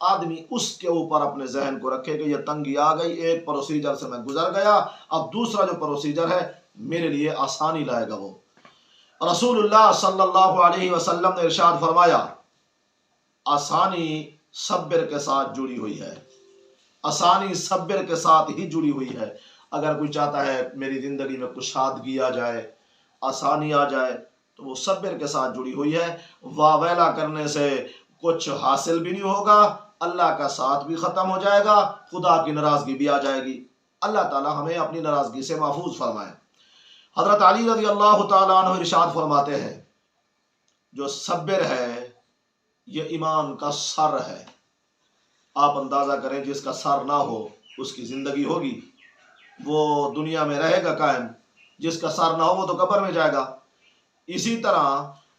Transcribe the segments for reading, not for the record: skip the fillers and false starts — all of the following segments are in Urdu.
آدمی اس کے اوپر اپنے ذہن کو رکھے کہ یہ تنگی آ گئی، ایک پروسیجر سے میں گزر گیا، اب دوسرا جو پروسیجر ہے میرے لیے آسانی لائے گا وہ۔ رسول اللہ صلی اللہ علیہ وسلم نے ارشاد فرمایا آسانی صبر کے ساتھ جڑی ہوئی ہے، آسانی صبر کے ساتھ ہی جڑی ہوئی ہے۔ اگر کوئی چاہتا ہے میری زندگی میں کشادگی آ جائے، آسانی آ جائے، تو وہ صبر کے ساتھ جڑی ہوئی ہے۔ واویلا کرنے سے کچھ حاصل بھی نہیں ہوگا، اللہ کا ساتھ بھی ختم ہو جائے گا، خدا کی ناراضگی بھی آ جائے گی۔ اللہ تعالی ہمیں اپنی ناراضگی سے محفوظ فرمائے۔ حضرت علی رضی اللہ تعالیٰ عنہ ارشاد فرماتے ہیں جو صبر ہے یہ ایمان کا سر ہے۔ آپ اندازہ کریں جس کا سر نہ ہو اس کی زندگی ہوگی، وہ دنیا میں رہے گا قائم، جس کا سر نہ ہو وہ تو قبر میں جائے گا۔ اسی طرح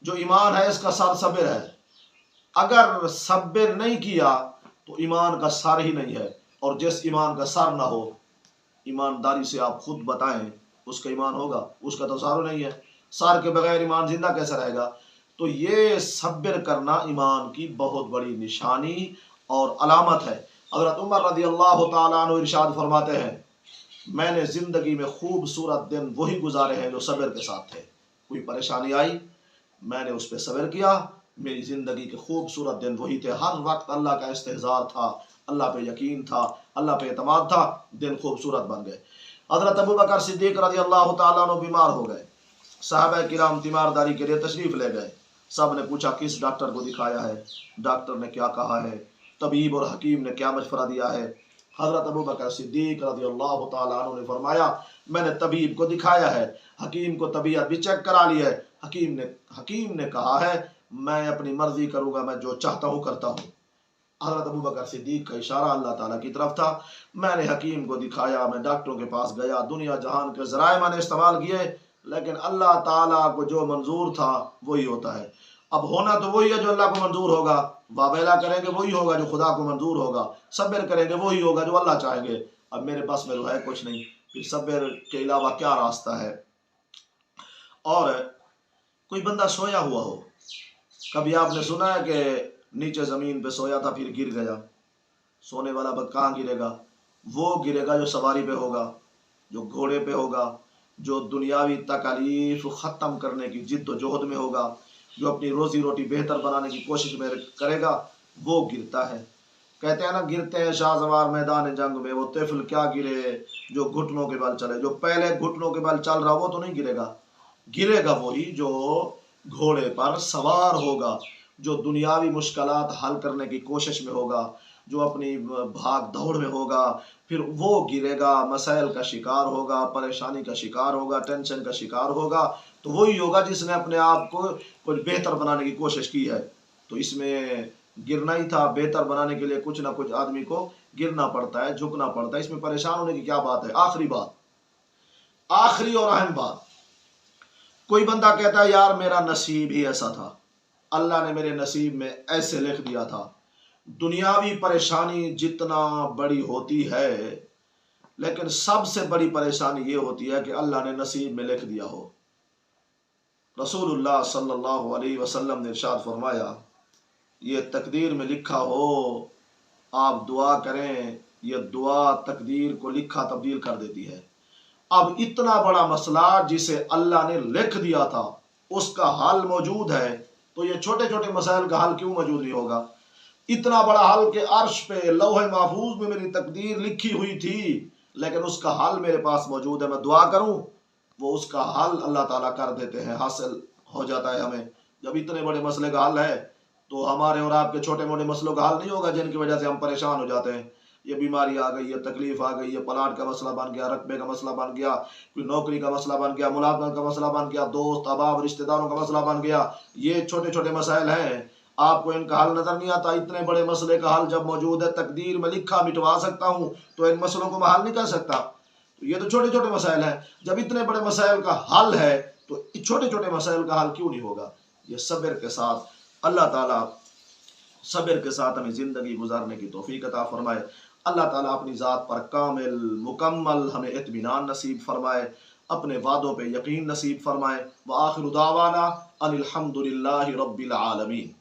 جو ایمان ہے اس کا سر صبر ہے، اگر صبر نہیں کیا تو ایمان کا سر ہی نہیں ہے، اور جس ایمان کا سر نہ ہو، ایمانداری سے آپ خود بتائیں اس کا ایمان ہوگا؟ اس کا تو سر نہیں ہے، سر کے بغیر ایمان زندہ کیسے رہے گا؟ تو یہ صبر کرنا ایمان کی بہت بڑی نشانی اور علامت ہے۔ حضرت عمر رضی اللہ تعالیٰ عنہ ارشاد فرماتے ہیں میں نے زندگی میں خوبصورت دن وہی گزارے ہیں جو صبر کے ساتھ تھے۔ کوئی پریشانی آئی میں نے اس پہ صبر کیا، میری زندگی کے خوبصورت دن وہی تھے۔ ہر وقت اللہ کا استحضار تھا، اللہ پہ یقین تھا، اللہ پہ اعتماد تھا، دن خوبصورت بن گئے۔ حضرت ابوبکر صدیق رضی اللہ تعالیٰ عنہ بیمار ہو گئے، صحابہ کرام تیمارداری کے لیے تشریف لے گئے۔ سب نے پوچھا کس ڈاکٹر کو دکھایا ہے، ڈاکٹر نے کیا کہا ہے، طبیب اور حکیم نے کیا مشورہ دیا ہے؟ حضرت ابوبکر صدیق رضی اللہ تعالیٰ عنہ نے فرمایا میں نے طبیب کو دکھایا ہے، حکیم کو طبیعت بھی چیک کرا لی ہے، حکیم نے کہا ہے میں اپنی مرضی کروں گا، میں جو چاہتا ہوں کرتا ہوں۔ حضرت ابوبکر صدیق کا اشارہ اللہ تعالیٰ کی طرف تھا۔ میں نے حکیم کو دکھایا، میں ڈاکٹروں کے پاس گیا، دنیا جہان کے ذرائع میں نے استعمال کیے، لیکن اللہ تعالیٰ کو جو منظور تھا وہی ہوتا ہے۔ اب ہونا تو وہی ہے جو اللہ کو منظور ہوگا، واویلا کریں گے وہی ہوگا جو خدا کو منظور ہوگا، صبر کریں گے وہی ہوگا جو اللہ چاہیں گے۔ اب میرے پاس میں ہے کچھ نہیں، پھر صبر کے علاوہ کیا راستہ ہے؟ اور کوئی بندہ سویا ہوا ہو، کبھی آپ نے سنا ہے کہ نیچے زمین پہ سویا تھا پھر گر گیا؟ سونے والا بندہ کہاں گرے گا؟ وہ گرے گا جو سواری پہ ہوگا، جو گھوڑے پہ ہوگا، جو دنیاوی تکالیف ختم کرنے کی جد و جہد میں ہوگا، جو اپنی روزی روٹی بہتر بنانے کی کوشش میں کرے گا، وہ گرتا ہے۔ کہتے ہیں نا گرتے ہیں شاہ سوار میدان جنگ میں، وہ طفل کیا گرے جو گھٹنوں کے بل چلے۔ جو پہلے گھٹنوں کے بل چل رہا وہ تو نہیں گرے گا، گرے گا وہی جو گھوڑے پر سوار ہوگا، جو دنیاوی مشکلات حل کرنے کی کوشش میں ہوگا، جو اپنی بھاگ دوڑ میں ہوگا، پھر وہ گرے گا، مسائل کا شکار ہوگا، پریشانی کا شکار ہوگا، ٹینشن کا شکار ہوگا، تو وہی ہوگا جس نے اپنے آپ کو کچھ بہتر بنانے کی کوشش کی ہے۔ تو اس میں گرنا ہی تھا، بہتر بنانے کے لیے کچھ نہ کچھ آدمی کو گرنا پڑتا ہے، جھکنا پڑتا ہے، اس میں پریشان ہونے کی کیا بات ہے؟ آخری بات، آخری اور اہم بات، کوئی بندہ کہتا ہے یار میرا نصیب ہی ایسا تھا، اللہ نے میرے نصیب میں ایسے لکھ دیا تھا۔ دنیاوی پریشانی جتنا بڑی ہوتی ہے، لیکن سب سے بڑی پریشانی یہ ہوتی ہے کہ اللہ نے نصیب میں لکھ دیا ہو۔ رسول اللہ صلی اللہ علیہ وسلم نے ارشاد فرمایا یہ تقدیر میں لکھا ہو، آپ دعا کریں، یہ دعا تقدیر کو لکھا تبدیل کر دیتی ہے۔ اب اتنا بڑا مسئلہ جسے اللہ نے لکھ دیا تھا اس کا حل موجود ہے، تو یہ چھوٹے چھوٹے مسائل کا حل کیوں موجود نہیں ہوگا؟ اتنا بڑا حل کہ عرش پہ لوح محفوظ میں میری تقدیر لکھی ہوئی تھی، لیکن اس کا حل میرے پاس موجود ہے، میں دعا کروں وہ اس کا حل اللہ تعالیٰ کر دیتے ہیں، حاصل ہو جاتا ہے ہمیں۔ جب اتنے بڑے مسئلے کا حل ہے تو ہمارے اور آپ کے چھوٹے موٹے مسئلوں کا حل نہیں ہوگا جن کی وجہ سے ہم پریشان ہو جاتے ہیں۔ یہ بیماری آ گئی، یہ تکلیف آ گئی، یہ پلاٹ کا مسئلہ بن گیا، رقبے کا مسئلہ بن گیا، کوئی نوکری کا مسئلہ بن گیا، ملازمت کا مسئلہ بن گیا، دوست احباب رشتہ داروں کا مسئلہ بن گیا۔ یہ چھوٹے چھوٹے مسائل ہیں، آپ کو ان کا حل نظر نہیں آتا۔ اتنے بڑے مسئلے کا حل جب موجود ہے، تقدیر میں لکھا مٹوا سکتا ہوں، تو ان مسئلوں کو میں حل نہیں کر سکتا؟ یہ تو چھوٹے چھوٹے مسائل ہیں، جب اتنے بڑے مسائل کا حل ہے تو چھوٹے چھوٹے مسائل کا حل کیوں نہیں ہوگا؟ یہ صبر کے ساتھ اللہ تعالیٰ صبر کے ساتھ ہمیں زندگی گزارنے کی توفیق عطا فرمائے۔ اللہ تعالیٰ اپنی ذات پر کامل مکمل ہمیں اطمینان نصیب فرمائے، اپنے وعدوں پہ یقین نصیب فرمائے۔ وآخر دعوانا ان الحمد للہ رب العالمین۔